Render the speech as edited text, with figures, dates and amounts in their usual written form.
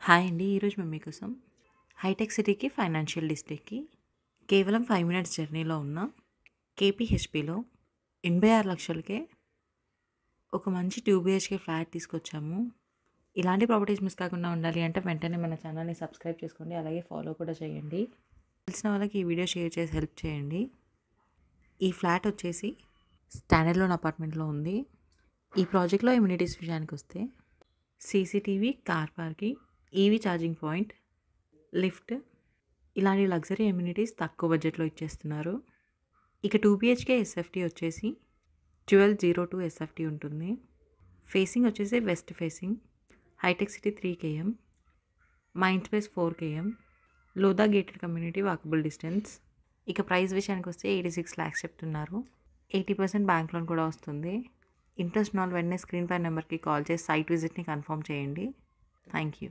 Hi అండి. ఈరోజు మేము మీకోసం హైటెక్ సిటీకి ఫైనాన్షియల్ డిస్ట్రిక్ట్‌కి కేవలం 5 మినిట్స్ జర్నీలో ఉన్న కేపీహెచ్‌పిలో 86 లక్షలకే ఒక మంచి 2 బీహెచ్‌కే ఫ్లాట్ తీసుకొచ్చాము. ఇలాంటి ప్రాపర్టీస్ మిస్ కాకుండా ఉండాలి అంటే వెంటనే మన ఛానల్‌ని సబ్స్క్రైబ్ చేసుకోండి. అలాగే ఫాలో కూడా చేయండి. తెలిసిన వాళ్ళకి ఈ వీడియో షేర్ చేసి హెల్ప్ చేయండి. ఈ ఫ్లాట్ వచ్చేసి స్టాండర్డ్ లోన్ అపార్ట్మెంట్లో ఉంది. ఈ ప్రాజెక్ట్‌లో ఎమ్యూనిటీస్ విషయానికి వస్తే CCTV, car parking, EV charging point, lift ఇలాంటి లగ్జరీ ఎమ్యూనిటీస్ తక్కువ బడ్జెట్లో ఇచ్చేస్తున్నారు. ఇక 2 బీహెచ్కే ఎస్ఎఫ్టీ వచ్చేసి 1202 ఎస్ఎఫ్టీ ఉంటుంది. ఫేసింగ్ వచ్చేసి వెస్ట్ ఫేసింగ్, హైటెక్ City 3 km, Mind Space 4 km, Lodha gated community walkable distance. ఇక ప్రైస్ విషయానికి వస్తే 86 lakhs చెప్తున్నారు. 80% బ్యాంక్ లోన్ కూడా వస్తుంది. ఇంట్రెస్ట్ ఉన్న వాళ్ళు వెంటనే స్క్రీన్ పై నెంబర్కి కాల్ చేసి సైట్ విజిట్ని కన్ఫర్మ్ చేయండి. Thank you.